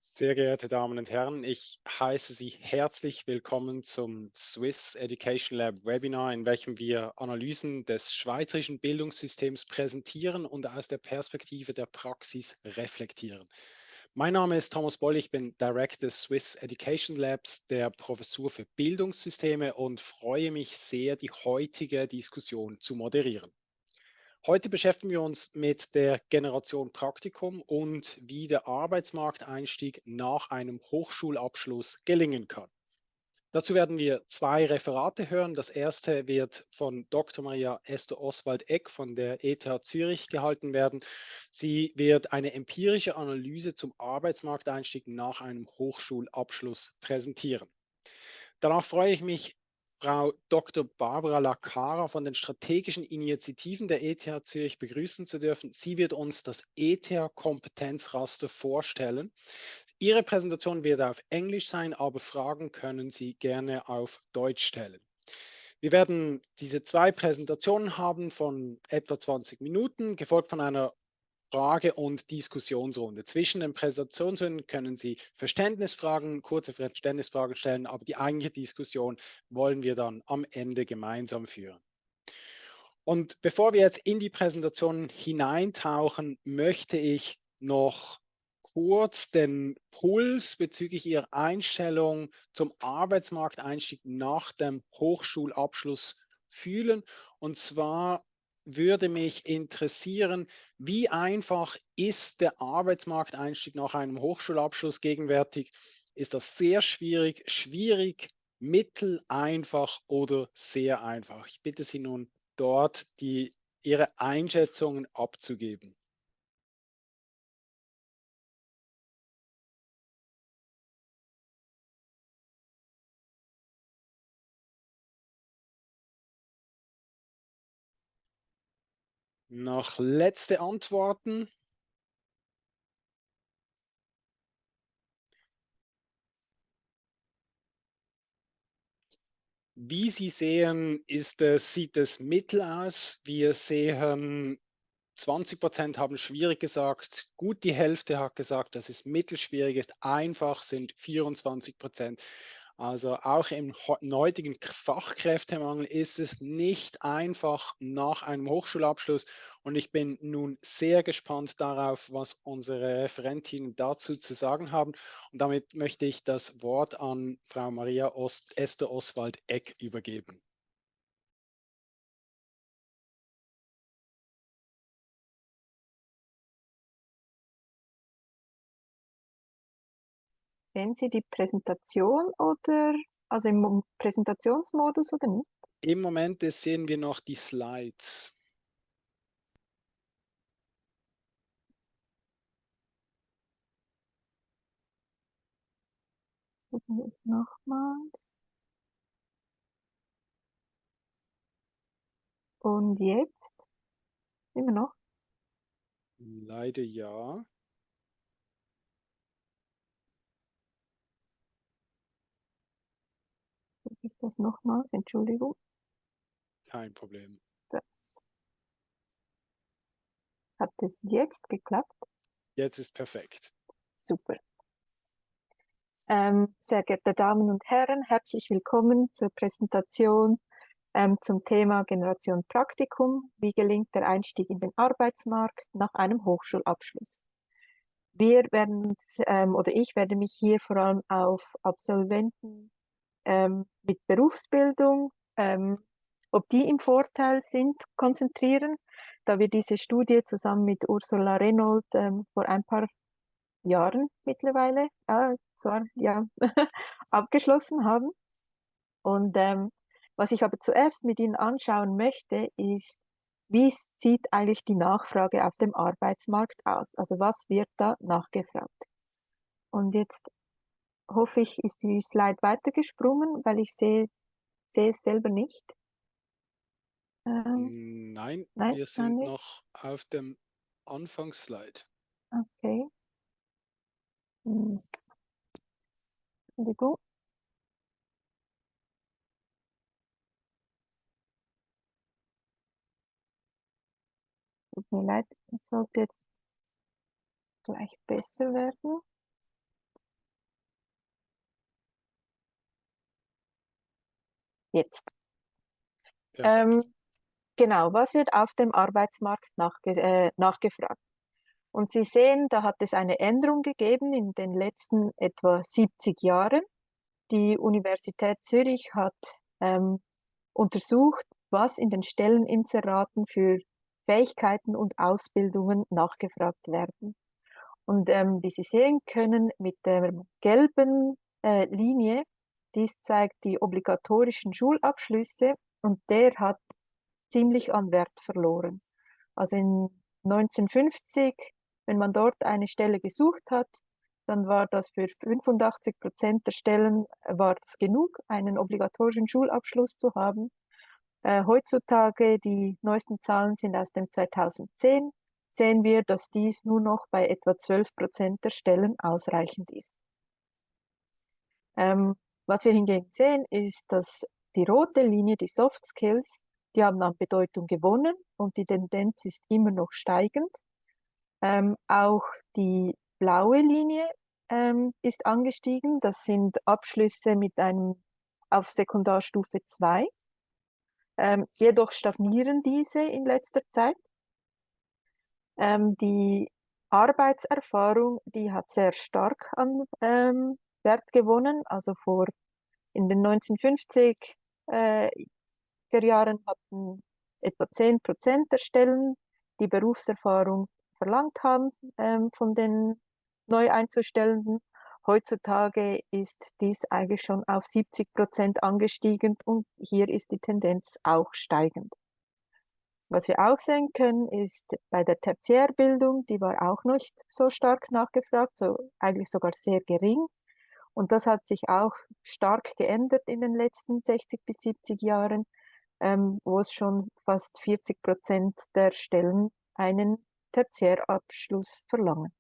Sehr geehrte Damen und Herren, ich heiße Sie herzlich willkommen zum Swiss Education Lab Webinar, in welchem wir Analysen des schweizerischen Bildungssystems präsentieren und aus der Perspektive der Praxis reflektieren. Mein Name ist Thomas Boll, ich bin Director des Swiss Education Labs der Professur für Bildungssysteme und freue mich sehr, die heutige Diskussion zu moderieren. Heute beschäftigen wir uns mit der Generation Praktikum und wie der Arbeitsmarkteinstieg nach einem Hochschulabschluss gelingen kann. Dazu werden wir zwei Referate hören. Das erste wird von Dr. Maria Esther Oswald-Eck von der ETH Zürich gehalten werden. Sie wird eine empirische Analyse zum Arbeitsmarkteinstieg nach einem Hochschulabschluss präsentieren. Danach freue ich mich, Frau Dr. Barbara Cara von den strategischen Initiativen der ETH Zürich begrüßen zu dürfen. Sie wird uns das ETH Kompetenzraster vorstellen. Ihre Präsentation wird auf Englisch sein, aber Fragen können Sie gerne auf Deutsch stellen. Wir werden diese zwei Präsentationen haben von etwa 20 Minuten, gefolgt von einer Frage- und Diskussionsrunde. Zwischen den Präsentationsrunden können Sie Verständnisfragen, kurze Verständnisfragen stellen, aber die eigentliche Diskussion wollen wir dann am Ende gemeinsam führen. Und bevor wir jetzt in die Präsentation hineintauchen, möchte ich noch kurz den Puls bezüglich Ihrer Einstellung zum Arbeitsmarkteinstieg nach dem Hochschulabschluss fühlen. Und zwar würde mich interessieren, wie einfach ist der Arbeitsmarkteinstieg nach einem Hochschulabschluss gegenwärtig? Ist das sehr schwierig, schwierig, mittel, einfach oder sehr einfach? Ich bitte Sie nun, dort Ihre Einschätzungen abzugeben. Noch letzte Antworten. Wie Sie sehen, sieht es mittel aus. Wir sehen, 20% haben schwierig gesagt, gut die Hälfte hat gesagt, dass es mittelschwierig ist, einfach sind 24%. Also auch im heutigen Fachkräftemangel ist es nicht einfach nach einem Hochschulabschluss. Und ich bin nun sehr gespannt darauf, was unsere Referentinnen dazu zu sagen haben. Und damit möchte ich das Wort an Frau Maria Esther Oswald-Eck übergeben. Sehen Sie die Präsentation oder also im Präsentationsmodus oder nicht? Im Moment sehen wir noch die Slides. Gucken wir es nochmals. Und jetzt? Immer noch? Leider ja. Gucke ich das nochmals? Entschuldigung. Kein Problem. Das hat es jetzt geklappt? Jetzt ist perfekt. Super. Sehr geehrte Damen und Herren, herzlich willkommen zur Präsentation zum Thema Generation Praktikum. Wie gelingt der Einstieg in den Arbeitsmarkt nach einem Hochschulabschluss? Wir werden uns, oder ich werde mich hier vor allem auf Absolventen mit Berufsbildung, ob die im Vorteil sind, konzentrieren, da wir diese Studie zusammen mit Ursula Renold vor ein paar Jahren mittlerweile, zwar ja, abgeschlossen haben. Und was ich aber zuerst mit Ihnen anschauen möchte, ist, wie sieht eigentlich die Nachfrage auf dem Arbeitsmarkt aus? Also was wird da nachgefragt? Und jetzt hoffe ich, ist die Slide weitergesprungen, weil ich sehe es selber nicht. Nein, Nein, wir noch sind nicht. noch auf dem Anfangsslide. Okay. Hm. Entschuldigung. Tut mir leid, es sollte jetzt gleich besser werden. Jetzt. Perfekt. Genau, was wird auf dem Arbeitsmarkt nachgefragt? Und Sie sehen, da hat es eine Änderung gegeben in den letzten etwa 70 Jahren. Die Universität Zürich hat untersucht, was in den Stelleninseraten für Fähigkeiten und Ausbildungen nachgefragt werden. Und wie Sie sehen können, mit der gelben Linie, dies zeigt die obligatorischen Schulabschlüsse und der hat ziemlich an Wert verloren. Also in 1950, wenn man dort eine Stelle gesucht hat, dann war das für 85% der Stellen war das genug, einen obligatorischen Schulabschluss zu haben. Heutzutage, die neuesten Zahlen sind aus dem 2010, sehen wir, dass dies nur noch bei etwa 12% der Stellen ausreichend ist. Was wir hingegen sehen, ist, dass die rote Linie, die Soft Skills, die haben an Bedeutung gewonnen und die Tendenz ist immer noch steigend. Auch die blaue Linie ist angestiegen. Das sind Abschlüsse mit einem auf Sekundarstufe 2. Jedoch stagnieren diese in letzter Zeit. Die Arbeitserfahrung, die hat sehr stark an Wert gewonnen. Also in den 1950 Jahren hatten etwa 10% der Stellen die Berufserfahrung verlangt haben von den neu Einzustellenden. Heutzutage ist dies eigentlich schon auf 70% angestiegen und hier ist die Tendenz auch steigend. Was wir auch sehen können, ist bei der Tertiärbildung, die war auch nicht so stark nachgefragt, so eigentlich sogar sehr gering. Und das hat sich auch stark geändert in den letzten 60 bis 70 Jahren, wo es schon fast 40% der Stellen einen Tertiärabschluss verlangen.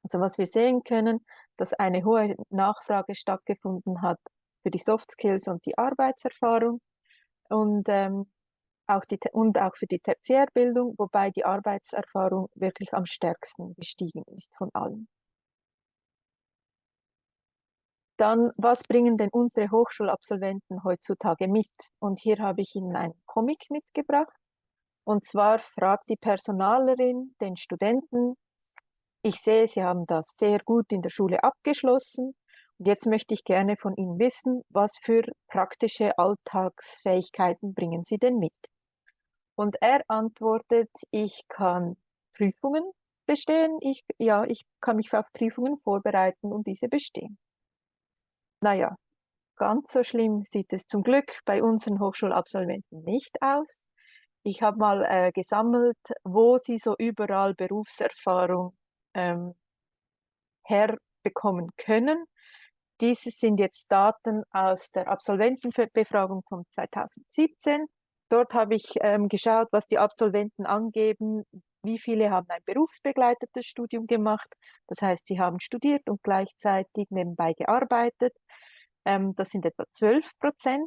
Also was wir sehen können, dass eine hohe Nachfrage stattgefunden hat für die Soft Skills und die Arbeitserfahrung und auch für die Tertiärbildung, wobei die Arbeitserfahrung wirklich am stärksten gestiegen ist von allen. Dann, was bringen denn unsere Hochschulabsolventen heutzutage mit? Und hier habe ich Ihnen einen Comic mitgebracht. Und zwar fragt die Personalerin den Studenten: Ich sehe, Sie haben das sehr gut in der Schule abgeschlossen. Und jetzt möchte ich gerne von Ihnen wissen, was für praktische Alltagsfähigkeiten bringen Sie denn mit? Und er antwortet: Ich kann Prüfungen bestehen. Ich kann mich auf Prüfungen vorbereiten und diese bestehen. Naja, ganz so schlimm sieht es zum Glück bei unseren Hochschulabsolventen nicht aus. Ich habe mal gesammelt, wo sie so überall Berufserfahrung herbekommen können. Diese sind jetzt Daten aus der Absolventenbefragung von 2017. Dort habe ich geschaut, was die Absolventen angeben. Wie viele haben ein berufsbegleitetes Studium gemacht? Das heißt, sie haben studiert und gleichzeitig nebenbei gearbeitet. Das sind etwa 12%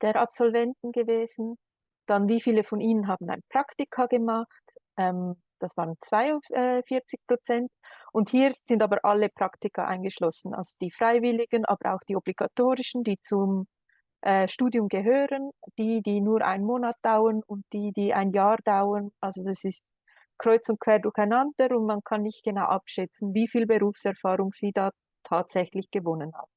der Absolventen gewesen. Dann, wie viele von ihnen haben ein Praktika gemacht? Das waren 42%. Und hier sind aber alle Praktika eingeschlossen, also die freiwilligen, aber auch die obligatorischen, die zum Studium gehören, die nur einen Monat dauern und die ein Jahr dauern. Also das ist kreuz und quer durcheinander und man kann nicht genau abschätzen, wie viel Berufserfahrung sie da tatsächlich gewonnen haben.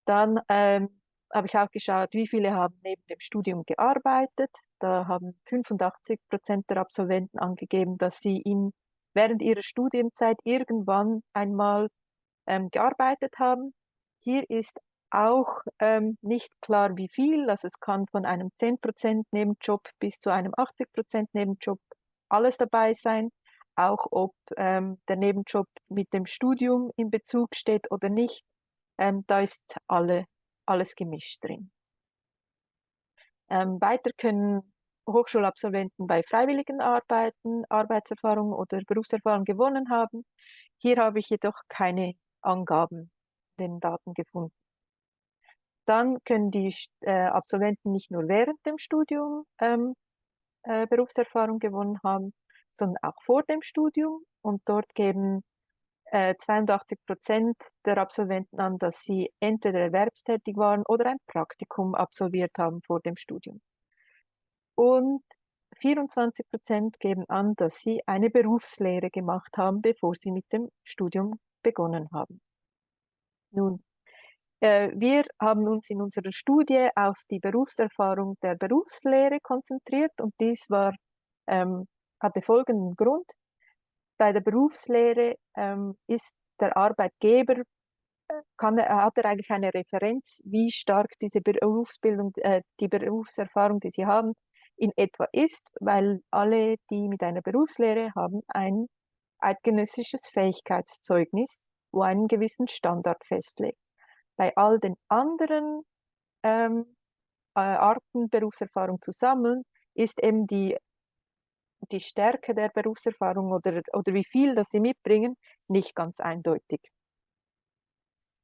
Dann habe ich auch geschaut, wie viele haben neben dem Studium gearbeitet. Da haben 85% der Absolventen angegeben, dass sie während ihrer Studienzeit irgendwann einmal gearbeitet haben. Hier ist auch nicht klar, wie viel. Also es kann von einem 10% Nebenjob bis zu einem 80% Nebenjob alles dabei sein. Auch ob der Nebenjob mit dem Studium in Bezug steht oder nicht. Da ist alles gemischt drin. Weiter können Hochschulabsolventen bei freiwilligen Arbeiten, Arbeitserfahrung oder Berufserfahrung gewonnen haben. Hier habe ich jedoch keine Angaben in den Daten gefunden. Dann können die Absolventen nicht nur während dem Studium Berufserfahrung gewonnen haben, sondern auch vor dem Studium. Und dort geben 82% der Absolventen an, dass sie entweder erwerbstätig waren oder ein Praktikum absolviert haben vor dem Studium. Und 24% geben an, dass sie eine Berufslehre gemacht haben, bevor sie mit dem Studium begonnen haben. Nun, wir haben uns in unserer Studie auf die Berufserfahrung der Berufslehre konzentriert und dies hatte folgenden Grund. Bei der Berufslehre ist der Arbeitgeber, hat er eigentlich eine Referenz, wie stark diese Berufsbildung, die Berufserfahrung, die sie haben, in etwa ist, weil alle, die mit einer Berufslehre haben, ein eidgenössisches Fähigkeitszeugnis, wo einen gewissen Standard festlegt. Bei all den anderen Arten, Berufserfahrung zu sammeln, ist eben die Stärke der Berufserfahrung oder wie viel das sie mitbringen, nicht ganz eindeutig.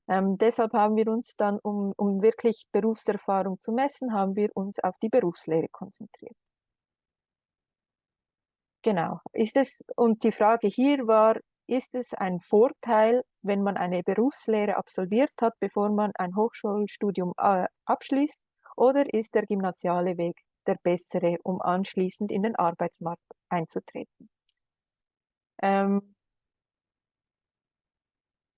Deshalb haben wir uns dann, um wirklich Berufserfahrung zu messen, haben wir uns auf die Berufslehre konzentriert. Genau. Und die Frage hier war, ist es ein Vorteil, wenn man eine Berufslehre absolviert hat, bevor man ein Hochschulstudium abschließt, oder ist der gymnasiale Weg der bessere, um anschließend in den Arbeitsmarkt einzutreten?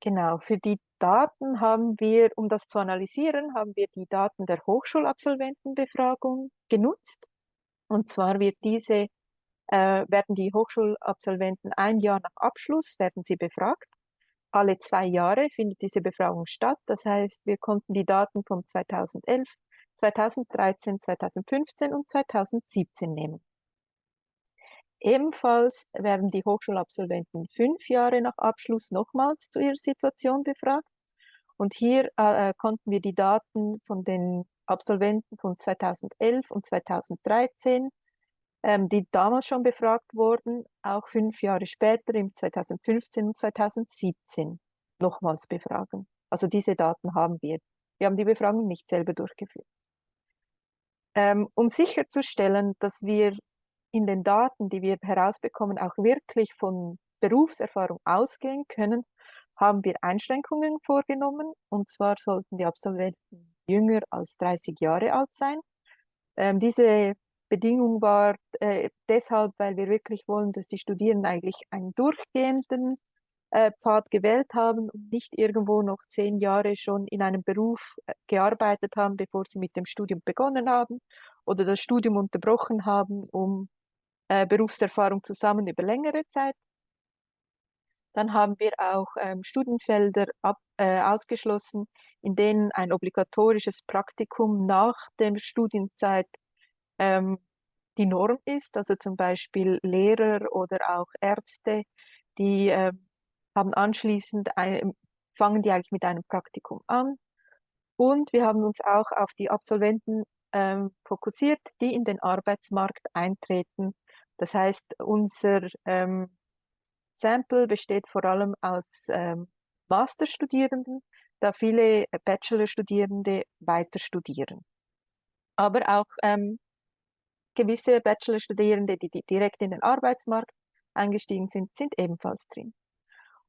Genau, für die Daten haben wir, um das zu analysieren, haben wir die Daten der Hochschulabsolventenbefragung genutzt. Und zwar werden die Hochschulabsolventen ein Jahr nach Abschluss, werden sie befragt. Alle 2 Jahre findet diese Befragung statt. Das heißt, wir konnten die Daten von 2011, 2013, 2015 und 2017 nehmen. Ebenfalls werden die Hochschulabsolventen 5 Jahre nach Abschluss nochmals zu ihrer Situation befragt. Und hier konnten wir die Daten von den Absolventen von 2011 und 2013, die damals schon befragt wurden, auch 5 Jahre später, im 2015 und 2017, nochmals befragen. Also diese Daten haben wir. Wir haben die Befragung nicht selber durchgeführt. Um sicherzustellen, dass wir in den Daten, die wir herausbekommen, auch wirklich von Berufserfahrung ausgehen können, haben wir Einschränkungen vorgenommen. Und zwar sollten die Absolventen jünger als 30 Jahre alt sein. Diese Bedingung war deshalb, weil wir wirklich wollen, dass die Studierenden eigentlich einen durchgehenden Pfad gewählt haben und nicht irgendwo noch 10 Jahre schon in einem Beruf gearbeitet haben, bevor sie mit dem Studium begonnen haben oder das Studium unterbrochen haben, um Berufserfahrung zu sammeln über längere Zeit. Dann haben wir auch Studienfelder ausgeschlossen, in denen ein obligatorisches Praktikum nach der Studienzeit die Norm ist. Also zum Beispiel Lehrer oder auch Ärzte, die haben anschließend fangen die eigentlich mit einem Praktikum an. Und wir haben uns auch auf die Absolventen fokussiert, die in den Arbeitsmarkt eintreten. Das heißt, unser Sample besteht vor allem aus Masterstudierenden, da viele Bachelorstudierende weiter studieren. Aber auch gewisse Bachelorstudierende, die direkt in den Arbeitsmarkt eingestiegen sind, sind ebenfalls drin.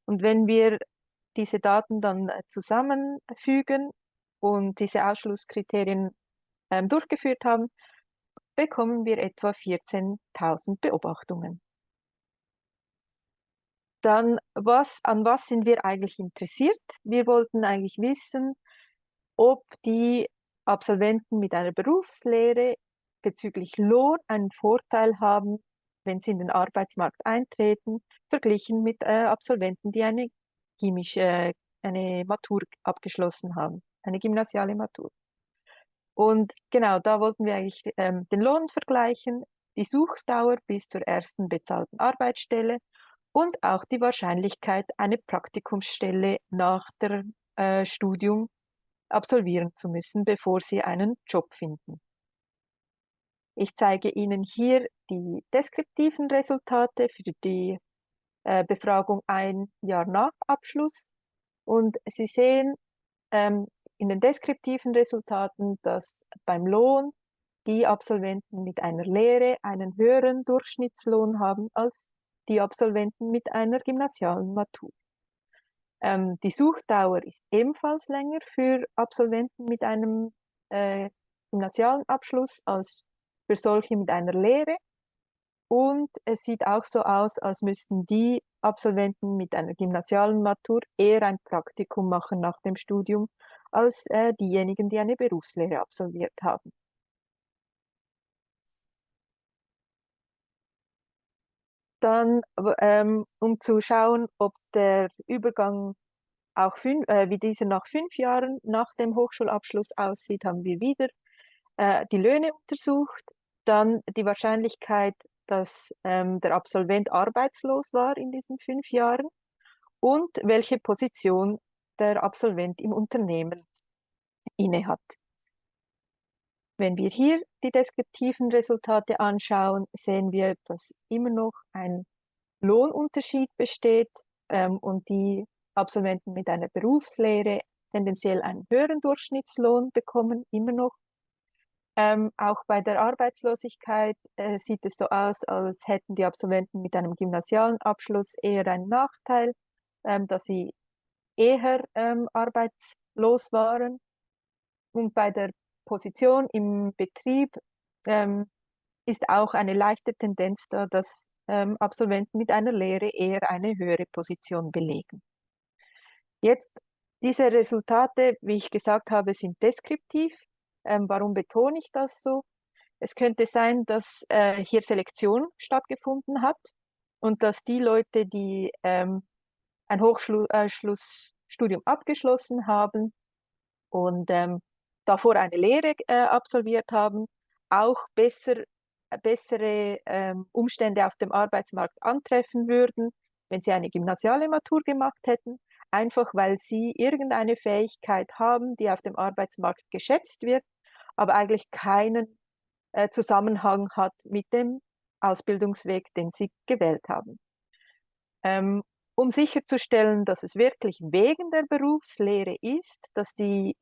Und wenn wir diese Daten dann zusammenfügen und diese Ausschlusskriterien durchgeführt haben, bekommen wir etwa 14.000 Beobachtungen. Dann, an was sind wir eigentlich interessiert? Wir wollten eigentlich wissen, ob die Absolventen mit einer Berufslehre bezüglich Lohn einen Vorteil haben, wenn sie in den Arbeitsmarkt eintreten, verglichen mit Absolventen, die eine Matur abgeschlossen haben, eine gymnasiale Matur. Und genau, da wollten wir eigentlich den Lohn vergleichen, die Suchdauer bis zur ersten bezahlten Arbeitsstelle und auch die Wahrscheinlichkeit, eine Praktikumsstelle nach dem Studium absolvieren zu müssen, bevor sie einen Job finden. Ich zeige Ihnen hier die deskriptiven Resultate für die Befragung ein Jahr nach Abschluss. Und Sie sehen in den deskriptiven Resultaten, dass beim Lohn die Absolventen mit einer Lehre einen höheren Durchschnittslohn haben als die Absolventen mit einer gymnasialen Matur. Die Suchdauer ist ebenfalls länger für Absolventen mit einem gymnasialen Abschluss als für solche mit einer Lehre. Und es sieht auch so aus, als müssten die Absolventen mit einer gymnasialen Matur eher ein Praktikum machen nach dem Studium, als diejenigen, die eine Berufslehre absolviert haben. Dann, um zu schauen, ob der Übergang auch wie dieser nach 5 Jahren nach dem Hochschulabschluss aussieht, haben wir wieder die Löhne untersucht, dann die Wahrscheinlichkeit, dass der Absolvent arbeitslos war in diesen 5 Jahren und welche Position der Absolvent im Unternehmen innehat. Wenn wir hier die deskriptiven Resultate anschauen, sehen wir, dass immer noch ein Lohnunterschied besteht und die Absolventen mit einer Berufslehre tendenziell einen höheren Durchschnittslohn bekommen, immer noch. Auch bei der Arbeitslosigkeit sieht es so aus, als hätten die Absolventen mit einem gymnasialen Abschluss eher einen Nachteil, dass sie eher arbeitslos waren. Und bei der Position im Betrieb ist auch eine leichte Tendenz da, dass Absolventen mit einer Lehre eher eine höhere Position belegen. Jetzt, diese Resultate, wie ich gesagt habe, sind deskriptiv. Warum betone ich das so? Es könnte sein, dass hier Selektion stattgefunden hat und dass die Leute, die ein Hochschulstudium abgeschlossen haben und davor eine Lehre absolviert haben, auch bessere Umstände auf dem Arbeitsmarkt antreffen würden, wenn sie eine gymnasiale Matur gemacht hätten, einfach weil sie irgendeine Fähigkeit haben, die auf dem Arbeitsmarkt geschätzt wird, aber eigentlich keinen Zusammenhang hat mit dem Ausbildungsweg, den sie gewählt haben. Um sicherzustellen, dass es wirklich wegen der Berufslehre ist, dass die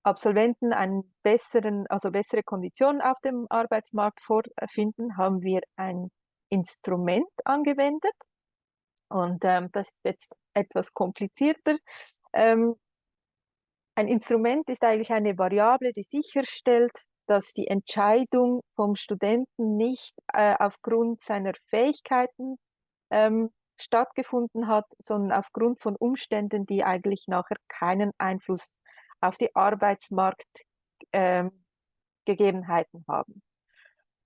Absolventen bessere Konditionen auf dem Arbeitsmarkt vorfinden, haben wir ein Instrument angewendet. Und das ist jetzt etwas komplizierter. Ein Instrument ist eigentlich eine Variable, die sicherstellt, dass die Entscheidung vom Studenten nicht aufgrund seiner Fähigkeiten stattgefunden hat, sondern aufgrund von Umständen, die eigentlich nachher keinen Einfluss auf die Arbeitsmarktgegebenheiten haben.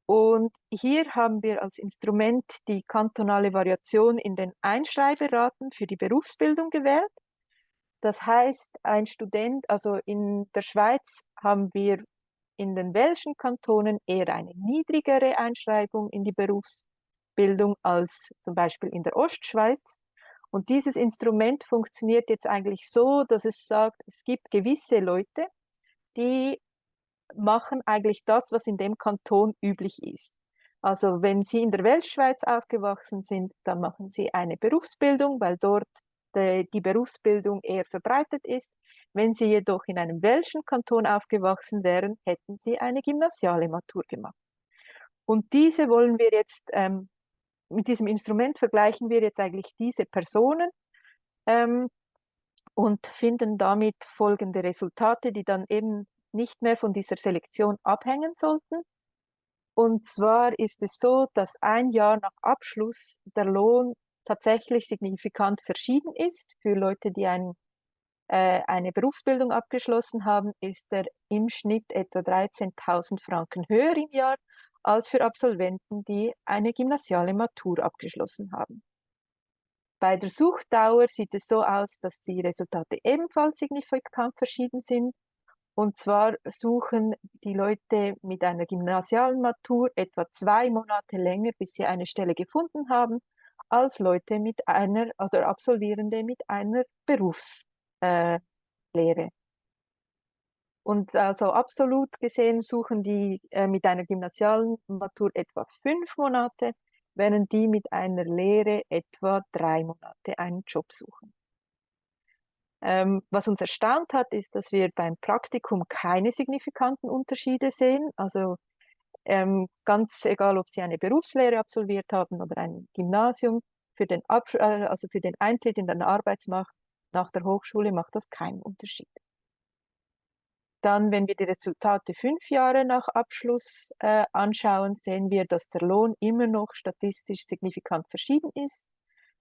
Und hier haben wir als Instrument die kantonale Variation in den Einschreiberaten für die Berufsbildung gewählt. Das heißt, ein Student, also in der Schweiz haben wir in den welchen Kantonen eher eine niedrigere Einschreibung in die Berufsbildung als zum Beispiel in der Ostschweiz. Und dieses Instrument funktioniert jetzt eigentlich so, dass es sagt, es gibt gewisse Leute, die machen eigentlich das, was in dem Kanton üblich ist. Also wenn Sie in der Weltschweiz aufgewachsen sind, dann machen Sie eine Berufsbildung, weil dort die Berufsbildung eher verbreitet ist. Wenn Sie jedoch in einem welschen Kanton aufgewachsen wären, hätten Sie eine gymnasiale Matur gemacht. Und diese wollen wir jetzt, mit diesem Instrument vergleichen wir jetzt eigentlich diese Personen und finden damit folgende Resultate, die dann eben nicht mehr von dieser Selektion abhängen sollten. Und zwar ist es so, dass ein Jahr nach Abschluss der Lohn tatsächlich signifikant verschieden ist. Für Leute, die eine Berufsbildung abgeschlossen haben, ist er im Schnitt etwa 13.000 Franken höher im Jahr als für Absolventen, die eine gymnasiale Matur abgeschlossen haben. Bei der Suchdauer sieht es so aus, dass die Resultate ebenfalls signifikant verschieden sind. Und zwar suchen die Leute mit einer gymnasialen Matur etwa 2 Monate länger, bis sie eine Stelle gefunden haben, als Leute mit einer, oder Absolvierende mit einer Berufslehre. Und also absolut gesehen suchen die mit einer gymnasialen Matur etwa 5 Monate, während die mit einer Lehre etwa 3 Monate einen Job suchen. Was uns erstaunt hat, ist, dass wir beim Praktikum keine signifikanten Unterschiede sehen. Also ganz egal, ob Sie eine Berufslehre absolviert haben oder ein Gymnasium, also für den Eintritt in den Arbeitsmarkt nach der Hochschule macht das keinen Unterschied. Dann, wenn wir die Resultate 5 Jahre nach Abschluss anschauen, sehen wir, dass der Lohn immer noch statistisch signifikant verschieden ist.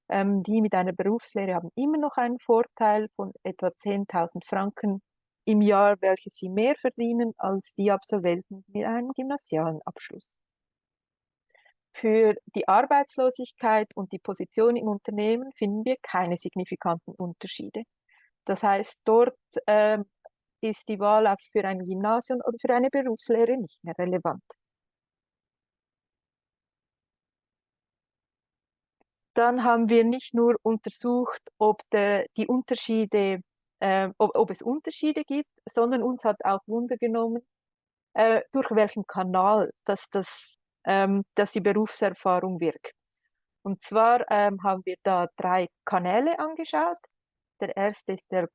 Die mit einer Berufslehre haben immer noch einen Vorteil von etwa 10.000 Franken im Jahr, welche sie mehr verdienen als die Absolventen mit einem gymnasialen Abschluss. Für die Arbeitslosigkeit und die Position im Unternehmen finden wir keine signifikanten Unterschiede. Das heißt, dort ist die Wahl auch für ein Gymnasium oder für eine Berufslehre nicht mehr relevant. Dann haben wir nicht nur untersucht, ob die Unterschiede, ob es Unterschiede gibt, sondern uns hat auch Wunder genommen, durch welchen Kanal dass die Berufserfahrung wirkt. Und zwar haben wir da 3 Kanäle angeschaut. Der erste ist der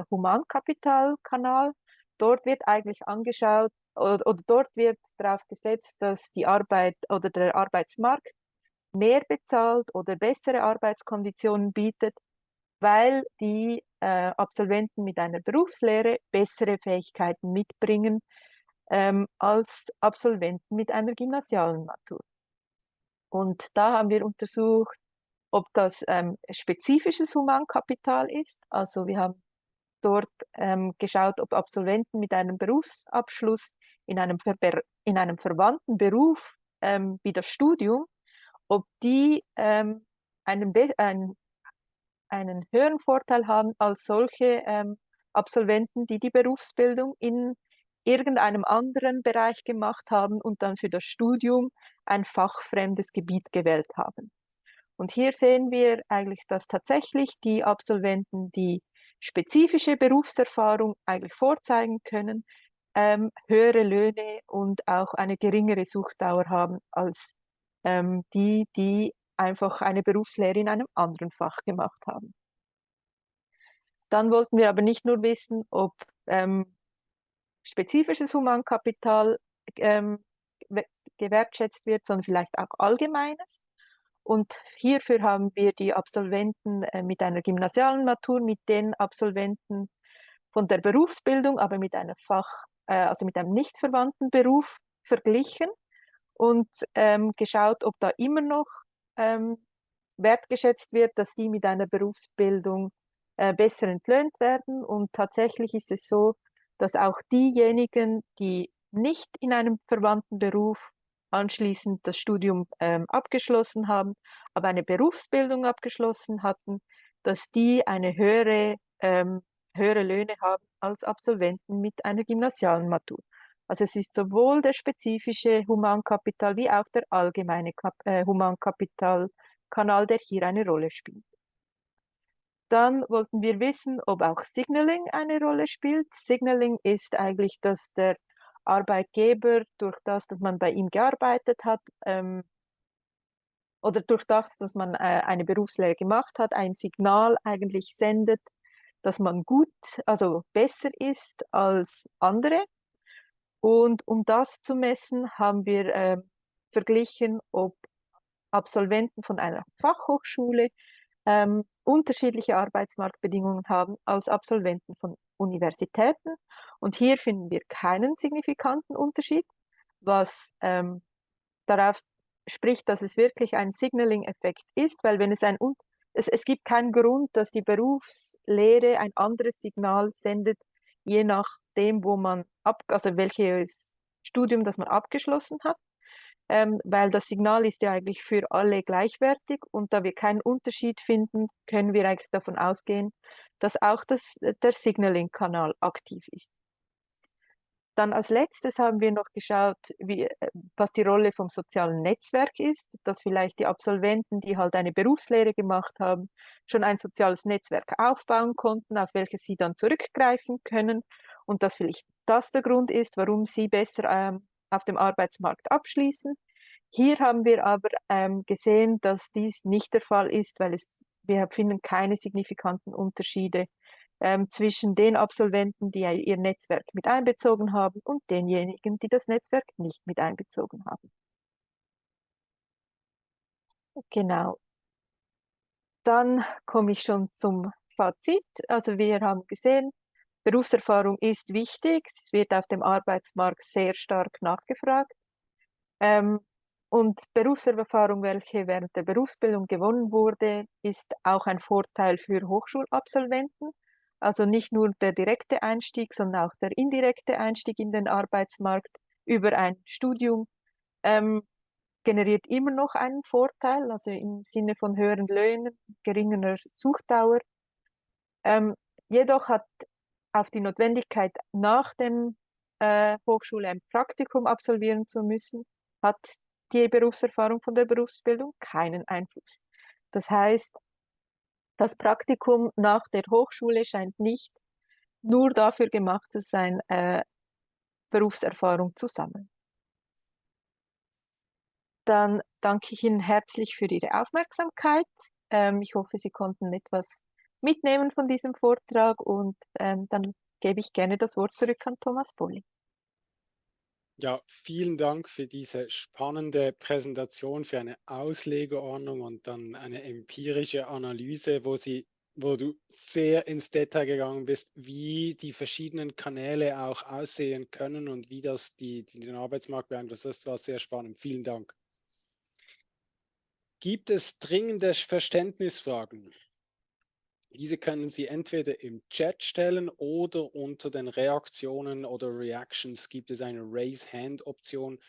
Humankapitalkanal. Dort wird eigentlich angeschaut, oder dort wird darauf gesetzt, dass die Arbeit oder der Arbeitsmarkt mehr bezahlt oder bessere Arbeitskonditionen bietet, weil die Absolventen mit einer Berufslehre bessere Fähigkeiten mitbringen als Absolventen mit einer gymnasialen Matur. Und da haben wir untersucht, ob das spezifisches Humankapital ist. Also wir haben dort geschaut, ob Absolventen mit einem Berufsabschluss in einem verwandten Beruf wie das Studium, ob die einen höheren Vorteil haben als solche Absolventen, die die Berufsbildung in irgendeinem anderen Bereich gemacht haben und dann für das Studium ein fachfremdes Gebiet gewählt haben. Und hier sehen wir eigentlich, dass tatsächlich die Absolventen, die spezifische Berufserfahrung eigentlich vorzeigen können, höhere Löhne und auch eine geringere Suchtdauer haben als die einfach eine Berufslehre in einem anderen Fach gemacht haben. Dann wollten wir aber nicht nur wissen, ob spezifisches Humankapital gewertschätzt wird, sondern vielleicht auch allgemeines. Und hierfür haben wir die Absolventen mit einer gymnasialen Matur mit den Absolventen von der Berufsbildung, aber mit einem also mit einem nicht verwandten Beruf verglichen und geschaut, ob da immer noch wertgeschätzt wird, dass die mit einer Berufsbildung besser entlöhnt werden. Und tatsächlich ist es so, dass auch diejenigen, die nicht in einem verwandten Beruf anschließend das Studium abgeschlossen haben, aber eine Berufsbildung abgeschlossen hatten, dass die eine höhere Löhne haben als Absolventen mit einer gymnasialen Matur. Also es ist sowohl der spezifische Humankapital wie auch der allgemeine Humankapitalkanal, der hier eine Rolle spielt. Dann wollten wir wissen, ob auch Signaling eine Rolle spielt. Signaling ist eigentlich, dass der Arbeitgeber durch das, dass man bei ihm gearbeitet hat, oder durch das, dass man eine Berufslehre gemacht hat, ein Signal eigentlich sendet, dass man also besser ist als andere. Und um das zu messen, haben wir verglichen, ob Absolventen von einer Fachhochschule unterschiedliche Arbeitsmarktbedingungen haben als Absolventen von Universitäten. Und hier finden wir keinen signifikanten Unterschied, was darauf spricht, dass es wirklich ein Signaling-Effekt ist, weil wenn es gibt keinen Grund, dass die Berufslehre ein anderes Signal sendet, je nachdem, also welches Studium, das man abgeschlossen hat, weil das Signal ist ja eigentlich für alle gleichwertig und da wir keinen Unterschied finden, können wir eigentlich davon ausgehen, dass auch der Signaling-Kanal aktiv ist. Dann als letztes haben wir noch geschaut, was die Rolle vom sozialen Netzwerk ist, dass vielleicht die Absolventen, die halt eine Berufslehre gemacht haben, schon ein soziales Netzwerk aufbauen konnten, auf welches sie dann zurückgreifen können und dass vielleicht das der Grund ist, warum sie besser auf dem Arbeitsmarkt abschließen. Hier haben wir aber gesehen, dass dies nicht der Fall ist, weil wir finden keine signifikanten Unterschiede zwischen den Absolventen, die ihr Netzwerk mit einbezogen haben und denjenigen, die das Netzwerk nicht mit einbezogen haben. Genau. Dann komme ich schon zum Fazit. Also wir haben gesehen, Berufserfahrung ist wichtig. Es wird auf dem Arbeitsmarkt sehr stark nachgefragt. Und Berufserfahrung, welche während der Berufsbildung gewonnen wurde, ist auch ein Vorteil für Hochschulabsolventen. Also nicht nur der direkte Einstieg, sondern auch der indirekte Einstieg in den Arbeitsmarkt über ein Studium generiert immer noch einen Vorteil, also im Sinne von höheren Löhnen, geringerer Suchdauer. Jedoch hat auf die Notwendigkeit, nach dem Hochschule ein Praktikum absolvieren zu müssen, hat die Berufserfahrung von der Berufsbildung keinen Einfluss. Das heißt, das Praktikum nach der Hochschule scheint nicht nur dafür gemacht zu sein, Berufserfahrung zu sammeln. Dann danke ich Ihnen herzlich für Ihre Aufmerksamkeit. Ich hoffe, Sie konnten etwas mitnehmen von diesem Vortrag und dann gebe ich gerne das Wort zurück an Thomas Bolli. Ja, vielen Dank für diese spannende Präsentation, für eine Auslegeordnung und dann eine empirische Analyse, wo du sehr ins Detail gegangen bist, wie die verschiedenen Kanäle auch aussehen können und wie das den Arbeitsmarkt beeinflusst. Das war sehr spannend. Vielen Dank. Gibt es dringende Verständnisfragen? Diese können Sie entweder im Chat stellen oder unter den Reaktionen oder Reactions gibt es eine Raise-Hand-Option.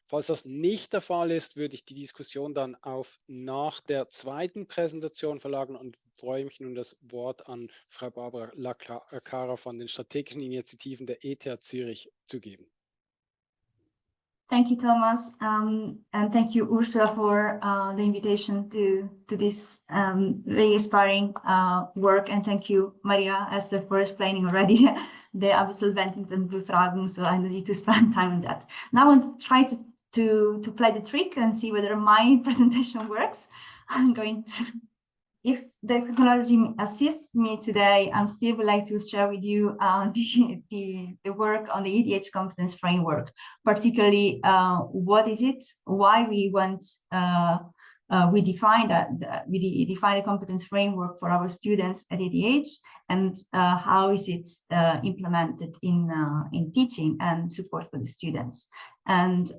Falls das nicht der Fall ist, würde ich die Diskussion dann auf nach der zweiten Präsentation verlagern und freue mich nun, das Wort an Frau Barbara Cara von den strategischen Initiativen der ETH Zürich zu geben. Thank you, Thomas, and thank you, Ursula, for the invitation to this very inspiring work, and thank you, Maria, Esther, for explaining already the Absolventenbefragung, so I don't need to spend time on that. Now I'll try to play the trick and see whether my presentation works. I'm going. If the technology assists me today, I still would like to share with you the work on the ETH competence framework, particularly what is it, why we want, we define the competence framework for our students at ETH, and how is it implemented in teaching and support for the students. And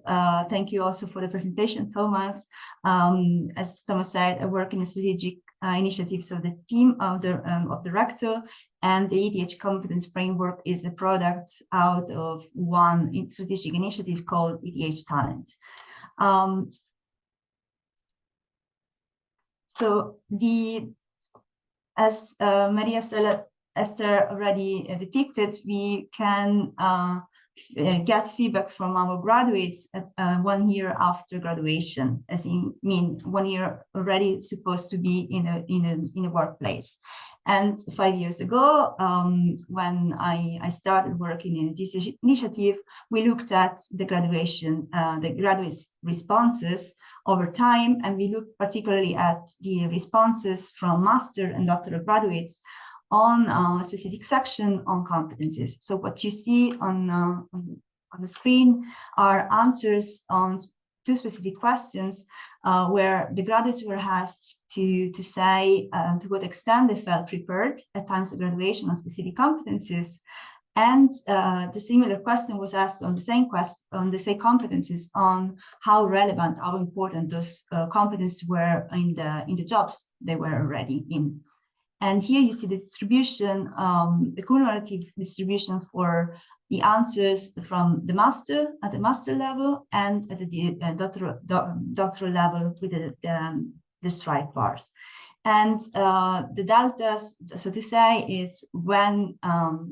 thank you also for the presentation, Thomas. As Thomas said, I work in a strategic initiatives of the team of the rector, and the ETH competence framework is a product out of one strategic initiative called ETH Talent. So as Maria Esther already depicted, we can get feedback from our graduates at 1 year after graduation, as in 1 year already supposed to be in a workplace. And 5 years ago, when I started working in this initiative, we looked at the graduates' responses over time, and we looked particularly at the responses from master and doctoral graduates on a specific section on competencies. So what you see on the screen are answers on 2 specific questions where the graduates were asked to say to what extent they felt prepared at times of graduation on specific competencies. And the similar question was asked on the same competencies on how relevant, how important those competencies were in the jobs they were already in. And here you see the distribution, the cumulative distribution for the answers from the master at the master level and at the doctoral level with the striped bars. And the deltas, so to say, is when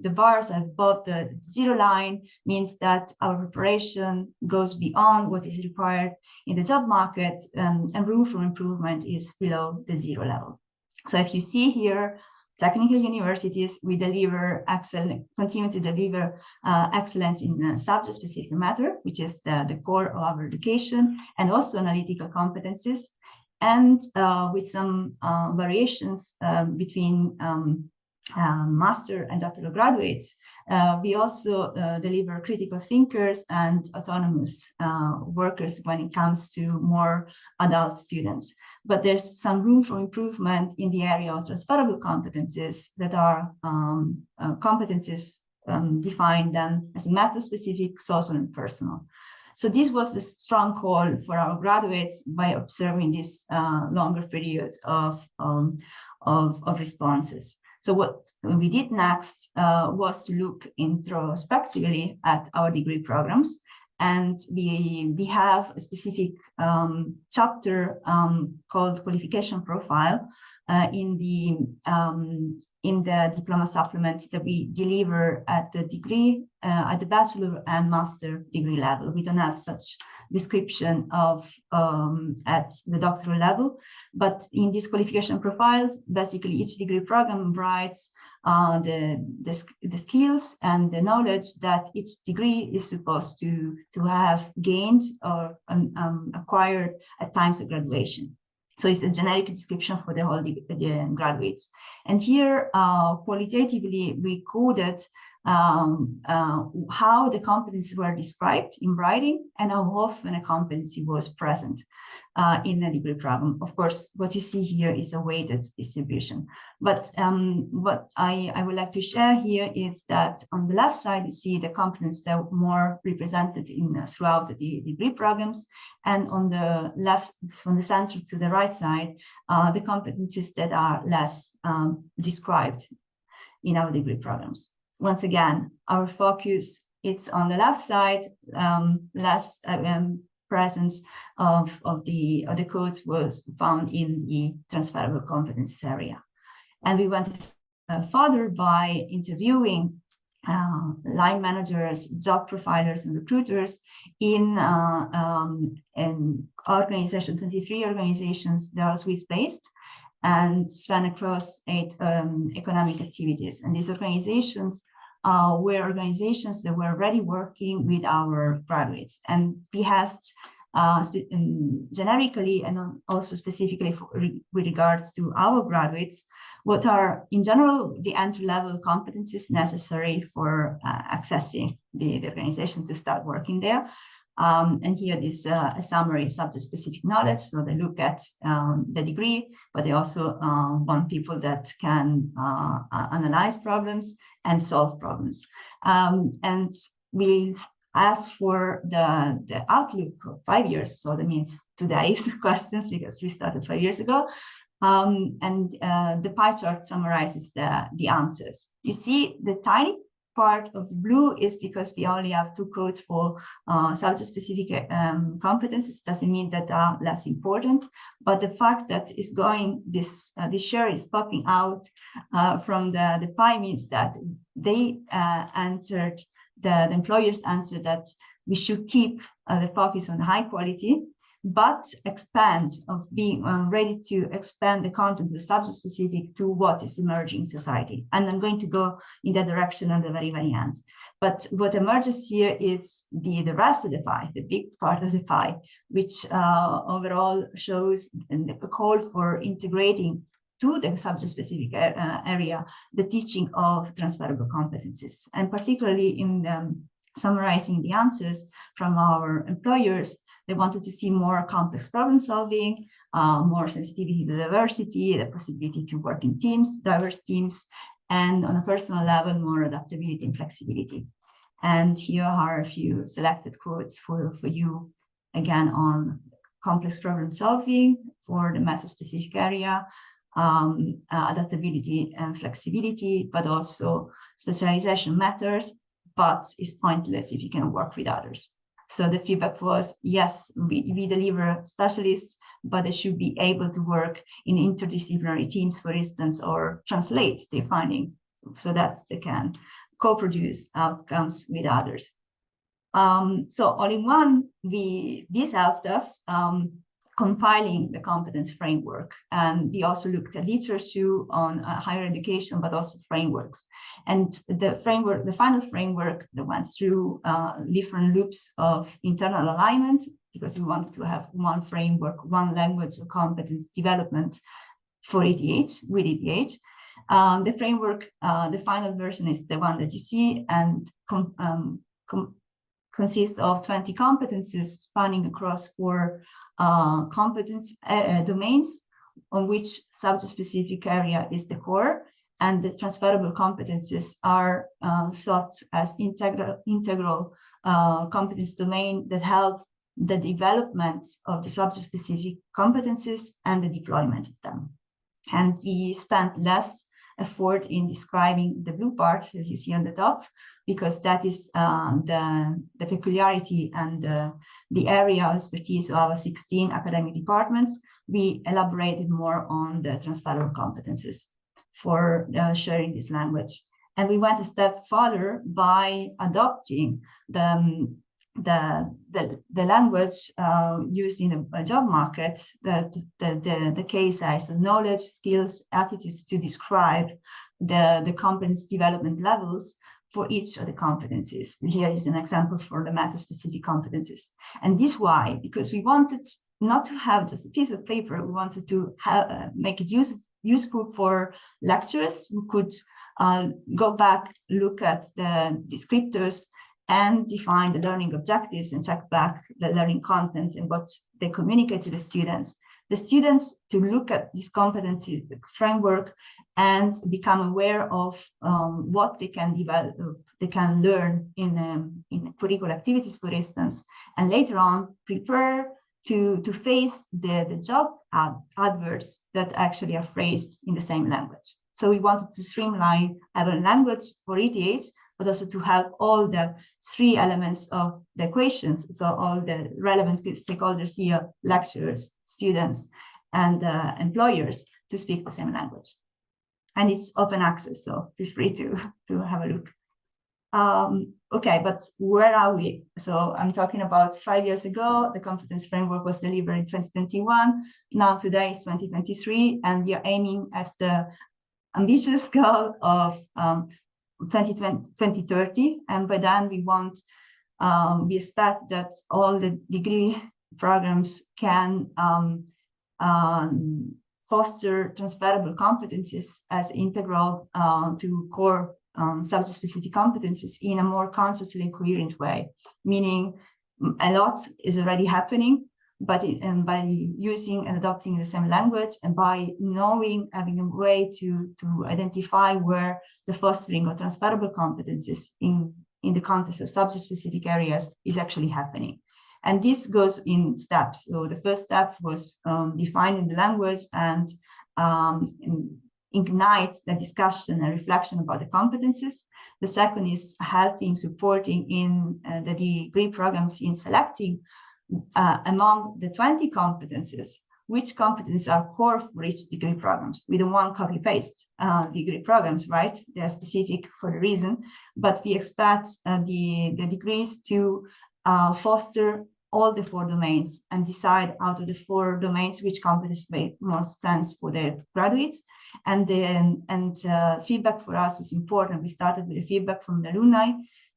the bars are above the 0 line, means that our preparation goes beyond what is required in the job market, and room for improvement is below the 0 level. So if you see here, technical universities, we deliver excellent, continue to deliver excellence in subject-specific matter, which is the core of our education, and also analytical competencies, and with some variations between master and doctoral graduates. We also deliver critical thinkers and autonomous workers when it comes to more adult students. but there's some room for improvement in the area of transferable competencies that are competencies defined then as method-specific, social, and personal. So this was the strong call for our graduates by observing this longer periods of responses. So what we did next was to look introspectively at our degree programs. And we have a specific chapter called qualification profile in the diploma supplement that we deliver at the degree, at the bachelor and master degree level. We don't have such description of at the doctoral level, but in these qualification profiles, basically each degree program writes the skills and the knowledge that each degree is supposed to have gained or acquired at times of graduation. So it's a generic description for the whole the graduates. And here, qualitatively, we coded how the competencies were described in writing and how often a competency was present in a degree program. Of course, what you see here is a weighted distribution. But what I would like to share here is that on the left side, you see the competencies that are more represented throughout the degree programs. And on the left, from the center to the right side, the competencies that are less described in our degree programs. Once again, our focus is on the left side, less presence of the codes was found in the transferable competencies area. And we went further by interviewing line managers, job profilers, and recruiters in organization, 23 organizations that are Swiss-based and span across 8 economic activities. And these organizations were organizations that were already working with our graduates. And we asked generically and also specifically with regards to our graduates, what are in general the entry-level competencies necessary for accessing the organization to start working there. And here is a summary subject-specific knowledge. So they look at the degree, but they also want people that can analyze problems and solve problems. And we asked for the outlook of 5 years. So that means today's questions, because we started 5 years ago. And the pie chart summarizes the answers. You see the tiny part of the blue is because we only have 2 codes for subject-specific competencies. Doesn't mean that are less important, but the fact that is going this share is popping out from the pie means that they answered, the employers answered that we should keep the focus on high quality, but expand of being ready to expand the content of the subject specific to what is emerging in society. And I'm going to go in that direction at the very, very end. But what emerges here is the rest of the pie, the big part of the pie, which overall shows a call for integrating to the subject-specific area, the teaching of transferable competencies. And particularly in summarizing the answers from our employers, they wanted to see more complex problem solving, more sensitivity to diversity, the possibility to work in teams, diverse teams, and on a personal level, more adaptability and flexibility. And here are a few selected quotes for you, again, on complex problem solving for the method-specific area, adaptability and flexibility, but also specialization matters, but is pointless if you can work with others. So the feedback was, yes, we deliver specialists, but they should be able to work in interdisciplinary teams, for instance, or translate their finding so that they can co-produce outcomes with others. So all in one, this helped us compiling the competence framework. And we also looked at literature on higher education, but also frameworks. And the framework, the final framework that went through different loops of internal alignment, because we wanted to have one framework, one language of competence development for ETH, with ETH. The framework, the final version is the one that you see, and consists of 20 competencies spanning across 4 competence domains, on which subject-specific area is the core, and the transferable competencies are sought as integral competence domain that help the development of the subject-specific competencies and the deployment of them. And we spent less effort in describing the blue part that you see on the top, because that is the peculiarity and the area of expertise of our 16 academic departments. We elaborated more on the transferable competencies for sharing this language. And we went a step further by adopting the language used in a job market, the KSI, so knowledge, skills, attitudes to describe the competence development levels for each of the competencies. Here is an example for the meta-specific competencies. And this why? Because we wanted not to have just a piece of paper, we wanted to make it useful for lecturers who could go back, look at the descriptors, and define the learning objectives and check back the learning content and what they communicate to the students. The students to look at this competency framework and become aware of what they can develop, they can learn in curricular activities, for instance, and later on prepare to face the job adverts that actually are phrased in the same language. So we wanted to streamline our language for ETH, but also to help all the 3 elements of the equations, so all the relevant stakeholders here, lecturers, students, and employers, to speak the same language. And it's open access, so feel free to have a look. Okay, but where are we? So I'm talking about 5 years ago, the competence framework was delivered in 2021. Now today is 2023, and we are aiming at the ambitious goal of 2030, and by then we expect that all the degree programs can foster transferable competencies as integral to core subject-specific competencies in a more consciously coherent way, meaning a lot is already happening, but by using and adopting the same language, and by having a way to identify where the fostering of transferable competencies in the context of subject-specific areas is actually happening. And this goes in steps. So the first step was defining the language and ignite the discussion and reflection about the competencies. The second is supporting in the degree programs in selecting among the 20 competencies, which competencies are core for each degree programs. We don't want copy-paste degree programs, right? They're specific for a reason, but we expect the degrees to foster all the 4 domains and decide out of the 4 domains which competence make most sense for the graduates. And feedback for us is important. We started with the feedback from the alumni.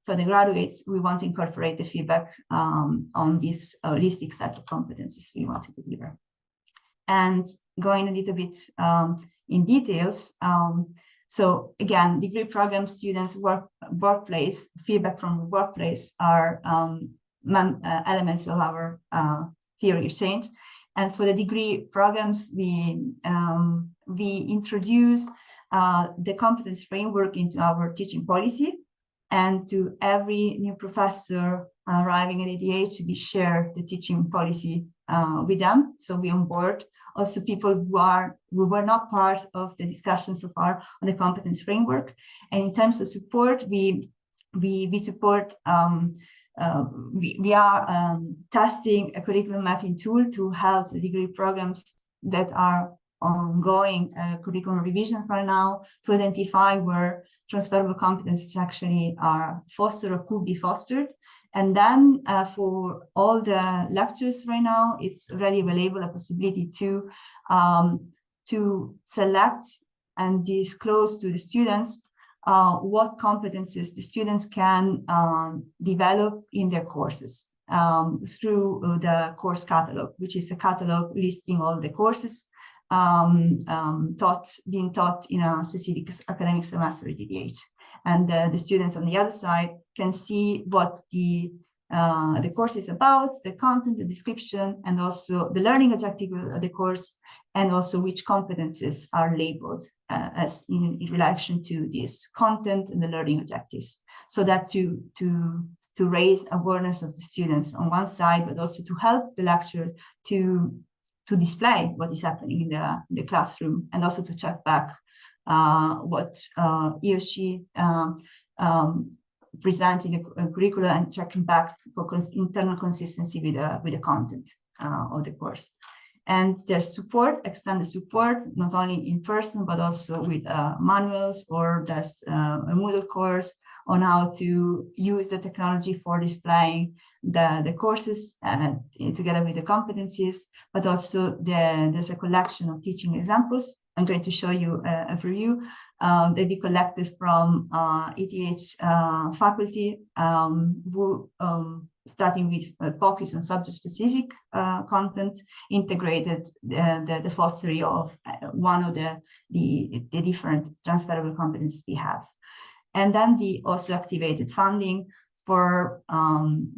For the graduates, we want to incorporate the feedback on this holistic set of competencies we want to deliver. And going a little bit in details, so again, degree program students, workplace, feedback from the workplace are elements of our theory exchange. And for the degree programs, we introduce the competence framework into our teaching policy. And to every new professor arriving at ETH, we share the teaching policy with them. So we onboard also people who were not part of the discussion so far on the competence framework. And in terms of support, we support. We are testing a curriculum mapping tool to help the degree programs that are ongoing curriculum revision right now to identify where transferable competencies actually are fostered or could be fostered. And then for all the lectures right now, it's already available a possibility to select and disclose to the students what competencies the students can develop in their courses through the course catalog, which is a catalog listing all the courses being taught in a specific academic semester at ETH. And the students on the other side can see what the the course is about, the content, the description, and also the learning objective of the course, and also which competencies are labeled as in relation to this content and the learning objectives, so that to raise awareness of the students on one side, but also to help the lecturer to display what is happening in the classroom, and also to check back what he or she present in a curriculum, and checking back for internal consistency with the content of the course. And there's support, extended support, not only in person, but also with manuals, or there's a Moodle course on how to use the technology for displaying the courses together with the competencies, but also there's a collection of teaching examples. I'm going to show you a few. They'll be collected from ETH faculty who starting with focus on subject-specific content, integrated the fostering of one of the different transferable competencies we have. And then we also activated funding for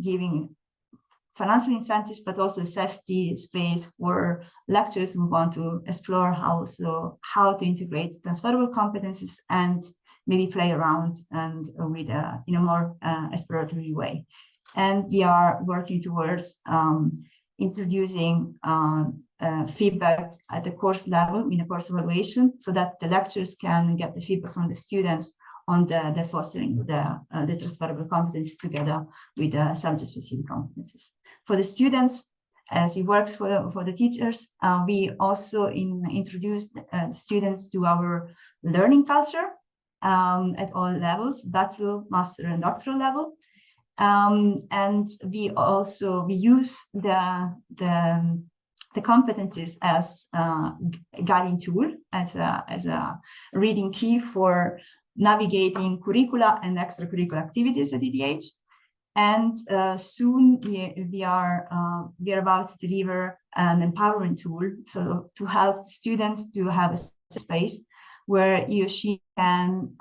giving financial incentives, but also a safety space for lecturers who want to explore how to integrate transferable competencies and maybe play around and with in a more exploratory way. And we are working towards introducing feedback at the course level in a course evaluation, so that the lecturers can get the feedback from the students on the fostering the transferable competencies together with the subject-specific competencies. For the students, as it works for the teachers, we also introduced students to our learning culture at all levels, bachelor, master, and doctoral level. And we use the competencies as a guiding tool, as a reading key for navigating curricula and extracurricular activities at ETH. And soon we are about to deliver an empowerment tool, so to help students to have a space where he or she can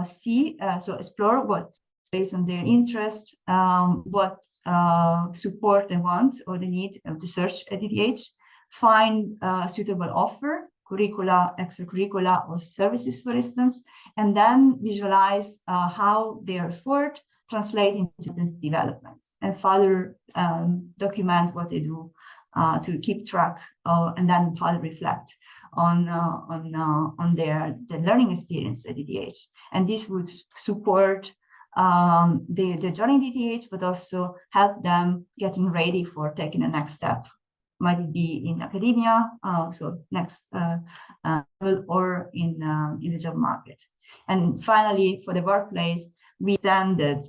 see, so explore what, based on their interest, what support they want or they need to search at ETH, find a suitable offer, curricula, extracurricula, or services, for instance, and then visualize how their effort translate into this development, and further document what they do to keep track, and then further reflect on their learning experience at ETH. And this would support their journey at ETH, but also help them getting ready for taking the next step. Might it be in academia, so next level, or in the job market. And finally, for the workplace, we extended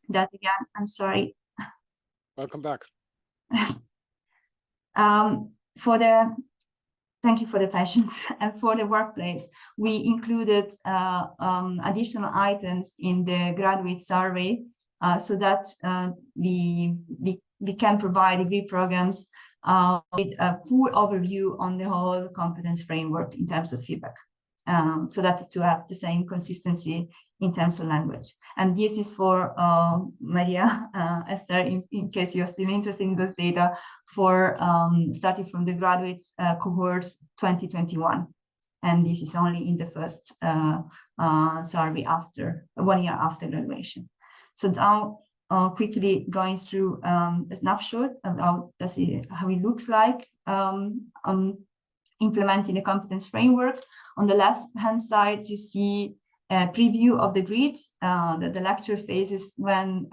that again. I'm sorry. Welcome back. Thank you for the patience. And for the workplace, we included additional items in the graduate survey, so that we can provide degree programs with a full overview on the whole competence framework in terms of feedback, so that to have the same consistency in terms of language. And this is for Maria, Esther, in case you're still interested in those data, for starting from the graduates cohorts 2021. And this is only in the first survey after 1 year after graduation. So now quickly going through a snapshot of how it looks like implementing the competence framework. On the left-hand side, you see a preview of the grid that the lecturer faces when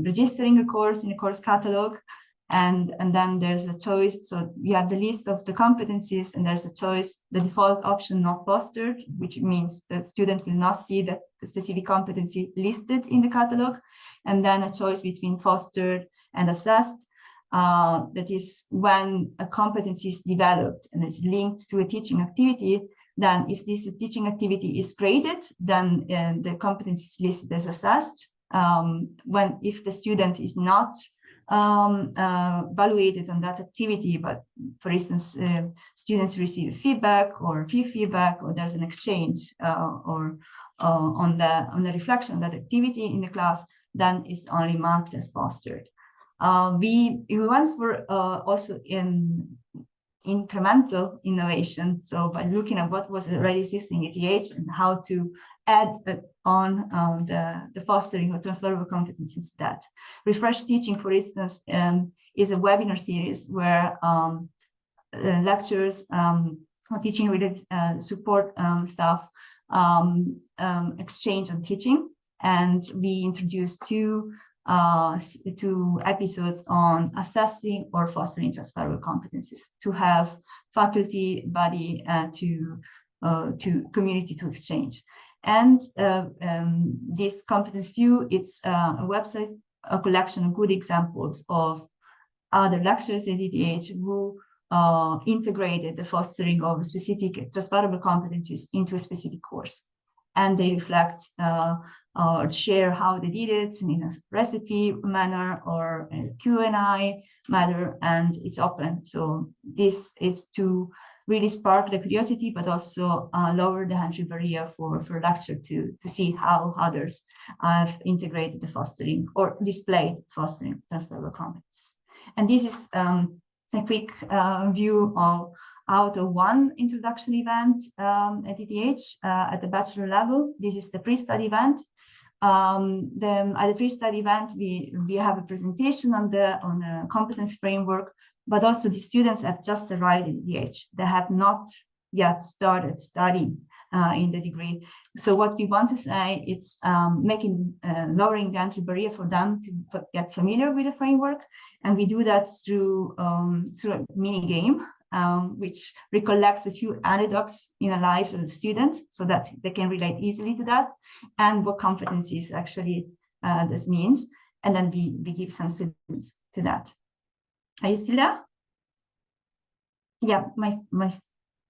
registering a course in a course catalog. And then there's a choice. So we have the list of the competencies, and there's a choice, the default option not fostered, which means that student will not see the specific competency listed in the catalog. And then a choice between fostered and assessed. That is when a competency is developed and it's linked to a teaching activity. Then if this teaching activity is graded, then the competency is listed as assessed. If the student is not evaluated on that activity, but for instance, students receive feedback or feedback, or there's an exchange or on the reflection of that activity in the class, then it's only marked as fostered. We went for also in incremental innovation. So by looking at what was already existing at ETH and how to add on the fostering of transferable competencies. That refresh teaching, for instance, is a webinar series where lecturers, teaching related support staff exchange on teaching, and we introduced two episodes on assessing or fostering transferable competencies to have faculty, body to community to exchange. And this competence view, it's a website, a collection of good examples of other lecturers at ETH who integrated the fostering of specific transferable competencies into a specific course. And they reflect or share how they did it in a recipe manner or a Q&A manner, and it's open. So this is to really spark the curiosity, but also lower the entry barrier for lecture to see how others have integrated the fostering or displayed fostering transferable competencies. And this is a quick view of out of one introduction event at ETH at the bachelor level. This is the pre-study event. At the pre-study event, we have a presentation on the competence framework, but also the students have just arrived at ETH. They have not yet started studying in the degree. So what we want to say, it's lowering the entry barrier for them to get familiar with the framework, and we do that through a mini game, which recollects a few anecdotes in a life of the student so that they can relate easily to that and what competencies actually this means. And then we give some solutions to that. Are you still there? Yeah, my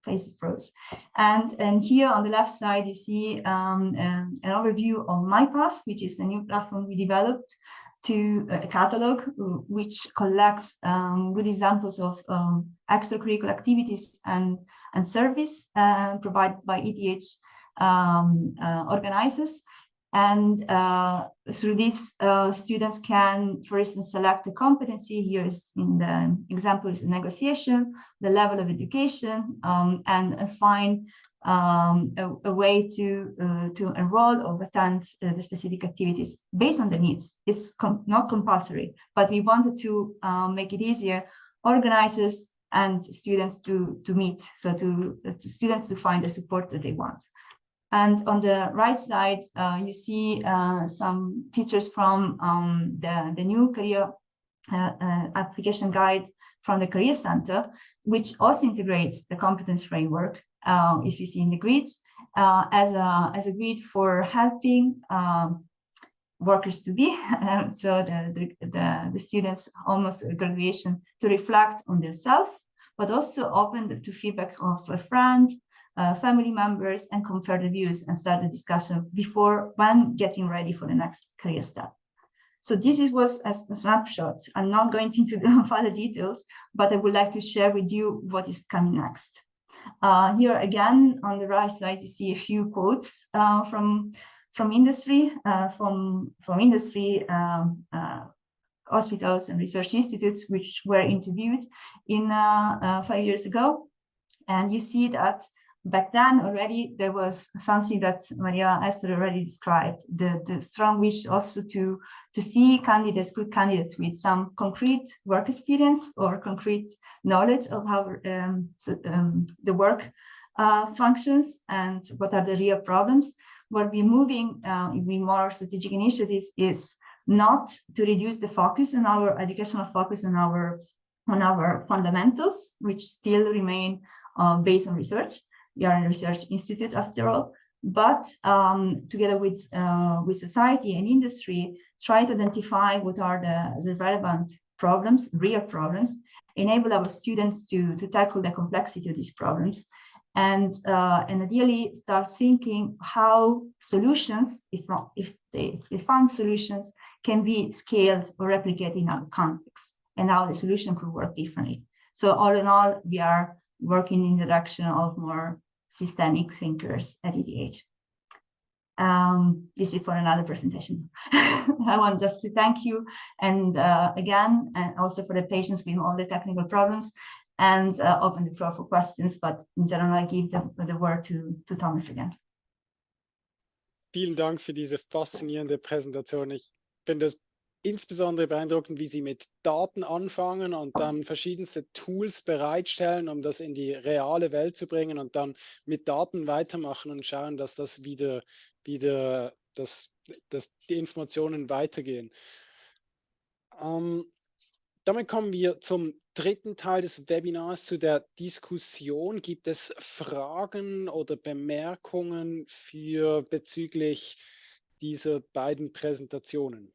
face froze. And here on the left side, you see an overview of MyPass, which is a new platform we developed to a catalog which collects good examples of extracurricular activities and service provided by ETH organizers. And through this, students can, for instance, select a competency. Here is in the example is negotiation, the level of education, and find a way to enroll or attend the specific activities based on the needs. It's not compulsory, but we wanted to make it easier, organizers and students to meet, so to students to find the support that they want. And on the right side, you see some features from the new career application guide from the Career Center, which also integrates the competence framework, if you see in the grids, as a grid for helping workers to be, so the students almost at graduation to reflect on themselves, but also open to feedback of a friend, family members, and compare the views and start the discussion when getting ready for the next career step. So this was a snapshot. I'm not going into the further details, but I would like to share with you what is coming next. Here again, on the right side, you see a few quotes from industry, from industry, hospitals and research institutes, which were interviewed in 5 years ago. And you see that back then already there was something that Esther already described, the strong wish also to see good candidates with some concrete work experience or concrete knowledge of how the work functions and what are the real problems. What we're moving with more strategic initiatives is not to reduce the focus on our educational focus on our fundamentals, which still remain based on research. We are a research institute after all, but together with society and industry, try to identify what are the relevant problems, real problems, enable our students to tackle the complexity of these problems, and ideally start thinking how solutions, if they found solutions, can be scaled or replicated in other contexts, and how the solution could work differently. So all in all, we are working in the direction of more systemic thinkers at ETH. This is for another presentation. I want just to thank you, and again, and also for the patience with all the technical problems, and open the floor for questions. But in general, I give the word to Thomas again. Vielen Dank für diese faszinierende Präsentation. Ich finde es insbesondere beeindruckend, wie Sie mit Daten anfangen und dann verschiedenste Tools bereitstellen, um das in die reale Welt zu bringen und dann mit Daten weitermachen und schauen, dass das dass die Informationen weitergehen. Damit kommen wir zum dritten Teil des Webinars, zu der Diskussion. Gibt es Fragen oder Bemerkungen bezüglich dieser beiden Präsentationen?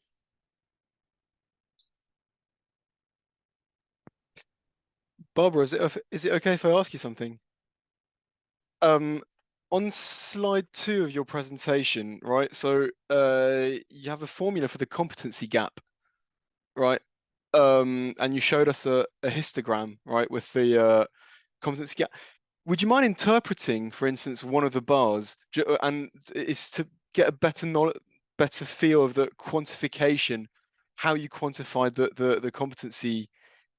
Barbara, is it okay if I ask you something? On slide 2 of your presentation, right? So you have a formula for the competency gap, right? And you showed us a histogram, right, with the competency gap. Would you mind interpreting, for instance, one of the bars, and is to get a better feel of the quantification, how you quantified the competency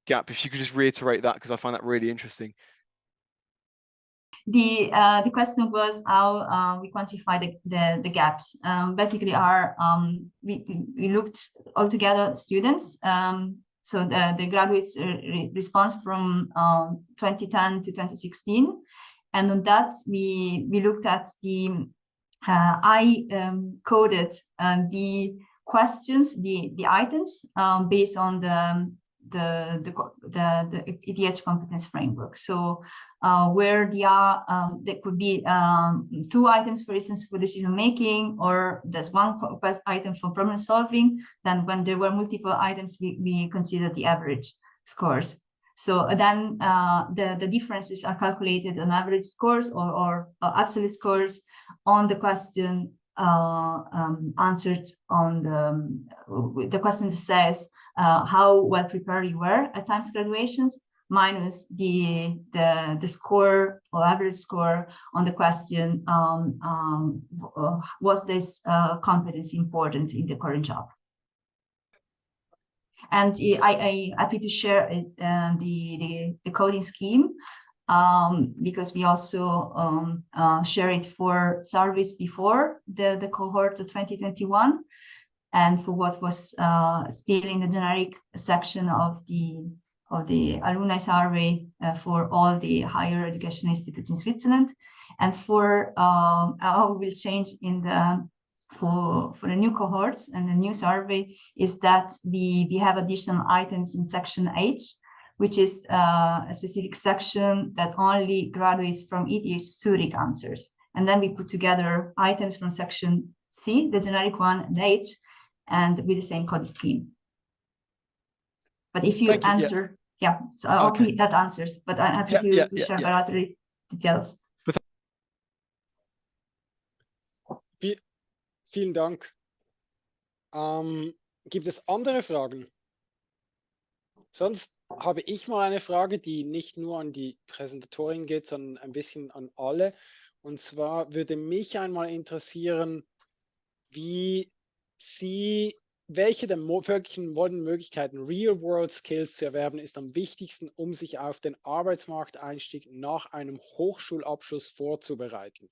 gap? If you could just reiterate that, because I find that really interesting. The question was how we quantify the gaps. Basically, we looked altogether students. So the graduates response from 2010 to 2016, and on that we looked at the I coded the questions, the items based on the ETH competence framework. So where there could be 2 items, for instance, for decision making, or there's 1 item for problem solving. Then when there were multiple items, we consider the average scores. So then the differences are calculated on average scores or absolute scores on the question answered on the question that says how well prepared you were at times graduations, minus the score or average score on the question, was this competence important in the current job? And I'm happy to share the coding scheme, because we also share it for surveys before the cohort of 2021, and for what was still in the generic section of the alumni survey for all the higher education institutes in Switzerland. And for how we will change in for the new cohorts and the new survey is that we have additional items in section H, which is a specific section that only graduates from ETH Zurich answers. And then we put together items from section C, the generic one, and H, and with the same code scheme. But if you answer, so okay, that answers, but I'm happy to share further details. Vielen Dank. Gibt es andere Fragen? Sonst habe ich mal eine Frage, die nicht nur an die Präsentatorin geht, sondern ein bisschen an alle. Und zwar würde mich einmal interessieren, welche der wirklichen Möglichkeiten, Real-World-Skills zu erwerben, ist am wichtigsten, um sich auf den Arbeitsmarkteinstieg nach einem Hochschulabschluss vorzubereiten.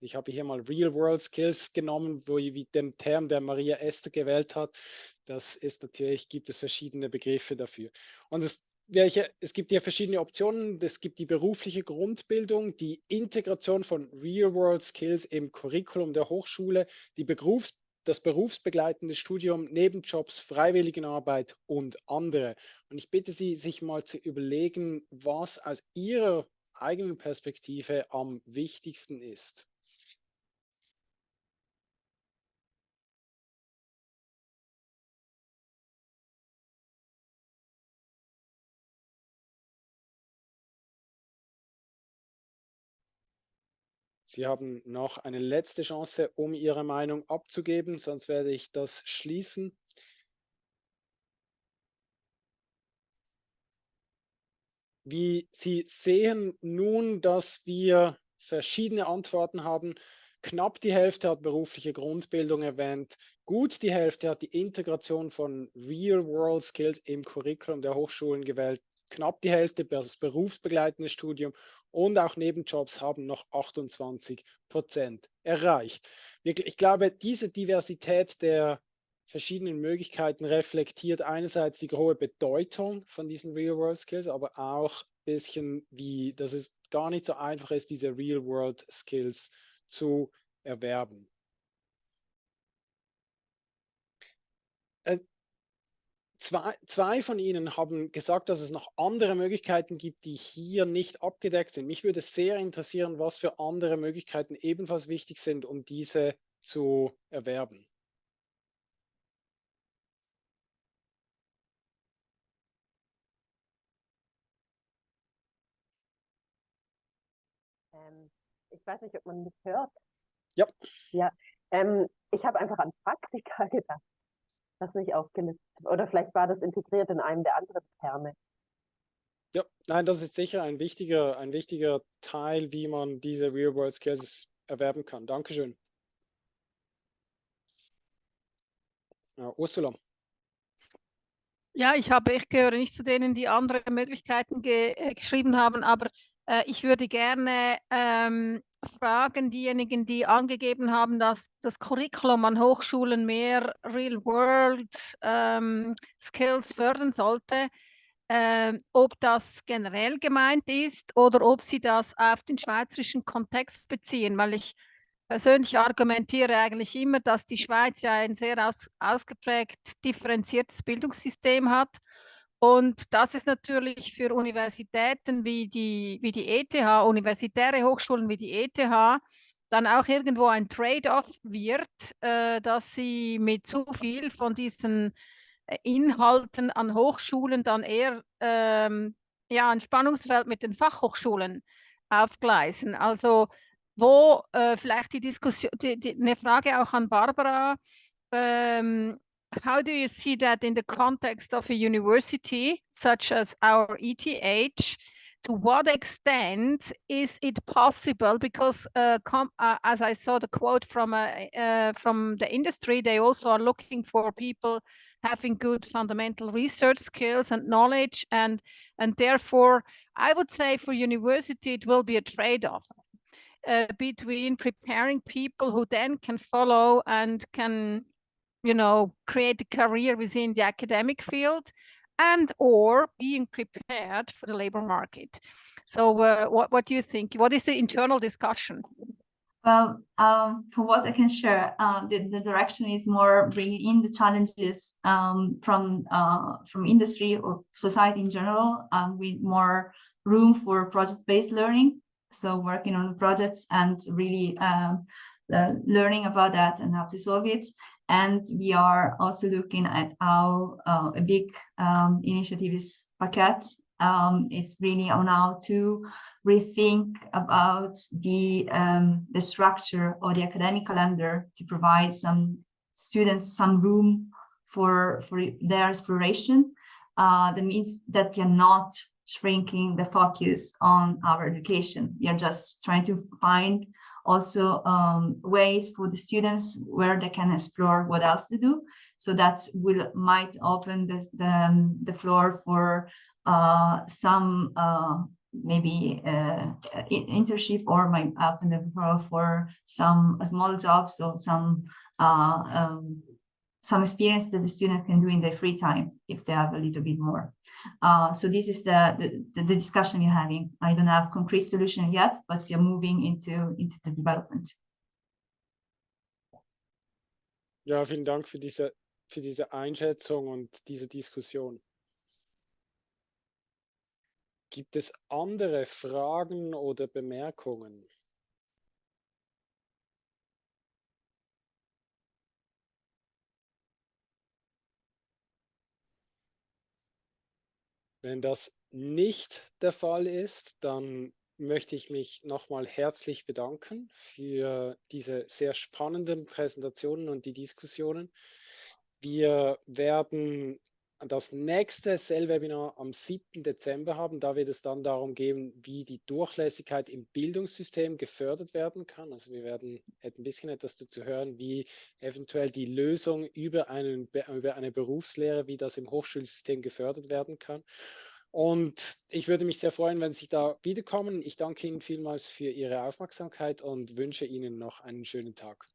Ich habe hier mal Real-World-Skills genommen, wie den Term, der Maria Esther gewählt hat. Das ist natürlich, gibt es verschiedene Begriffe dafür. Und es gibt ja verschiedene Optionen. Es gibt die berufliche Grundbildung, die Integration von Real-World-Skills im Curriculum der Hochschule, das berufsbegleitende Studium, Nebenjobs, Freiwilligenarbeit und andere. Und ich bitte Sie, sich mal zu überlegen, was aus Ihrer eigenen Perspektive am wichtigsten ist. Sie haben noch eine letzte Chance, um Ihre Meinung abzugeben, sonst werde ich das schließen. Wie Sie sehen nun, dass wir verschiedene Antworten haben. Knapp die Hälfte hat berufliche Grundbildung erwähnt. Gut die Hälfte hat die Integration von Real-World-Skills im Curriculum der Hochschulen gewählt. Knapp die Hälfte das berufsbegleitende Studium und auch Nebenjobs haben noch 28% erreicht. Ich glaube, diese Diversität der verschiedenen Möglichkeiten reflektiert einerseits die hohe Bedeutung von diesen Real-World-Skills, aber auch ein bisschen, wie, dass es gar nicht so einfach ist, diese Real-World-Skills zu erwerben. Zwei von Ihnen haben gesagt, dass es noch andere Möglichkeiten gibt, die hier nicht abgedeckt sind. Mich würde sehr interessieren, was für andere Möglichkeiten ebenfalls wichtig sind, um diese zu erwerben. Ich weiß nicht, ob man mich hört. Ja. Ja, ich habe einfach an Praktika gedacht, das nicht aufgelistet. Oder vielleicht war das integriert in einem der anderen Terme. Ja, nein, das ist sicher ein wichtiger Teil, wie man diese Real-World-Skills erwerben kann. Dankeschön. Ursula. Ja, ich gehöre nicht zu denen, die andere Möglichkeiten geschrieben haben, aber ich würde gerne fragen, diejenigen, die angegeben haben, dass das Curriculum an Hochschulen mehr Real-World-Skills fördern sollte, ob das generell gemeint ist oder ob Sie das auf den schweizerischen Kontext beziehen, weil ich persönlich argumentiere eigentlich immer, dass die Schweiz ja ein sehr ausgeprägt differenziertes Bildungssystem hat. Und das ist natürlich für Universitäten wie die ETH, universitäre Hochschulen wie die ETH, dann auch irgendwo ein Trade-off wird, dass sie mit zu viel von diesen Inhalten an Hochschulen dann eher ja, ein Spannungsfeld mit den Fachhochschulen aufgleisen. Also wo vielleicht die Diskussion, eine Frage auch an Barbara, how do you see that in the context of a university such as our ETH? To what extent is it possible? Because as I saw the quote from the industry, they also are looking for people having good fundamental research skills and knowledge, and therefore, I would say for university it will be a trade-off between preparing people who then can follow and can, you know, create a career within the academic field and or being prepared for the labor market. So what do you think? What is the internal discussion? Well, for what I can share, the direction is more bringing in the challenges from industry or society in general, with more room for project-based learning. So working on projects and really learning about that and how to solve it. And we are also looking at how a big initiative is Packet. It's really on how to rethink about the structure of the academic calendar to provide some students some room for their exploration. That means that we are not shrinking the focus on our education. We are just trying to find also ways for the students where they can explore what else to do. So that might open the floor for some maybe internship, or might open the floor for some small jobs or some experience that the student can do in their free time if they have a little bit more. So this is the discussion we're having. I don't have concrete solution yet, but we are moving into the development. Ja, vielen Dank für diese Einschätzung und diese Diskussion. Gibt es andere Fragen oder Bemerkungen? Wenn das nicht der Fall ist, dann möchte ich mich nochmal herzlich bedanken für diese sehr spannenden Präsentationen und die Diskussionen. Wir werden das nächste SEL Webinar am 7. Dezember haben. Da wird es dann darum gehen, wie die Durchlässigkeit im Bildungssystem gefördert werden kann. Also wir werden ein bisschen etwas dazu hören, wie eventuell die Lösung über eine Berufslehre, wie das im Hochschulsystem gefördert werden kann. Und ich würde mich sehr freuen, wenn Sie da wiederkommen. Ich danke Ihnen vielmals für Ihre Aufmerksamkeit und wünsche Ihnen noch einen schönen Tag.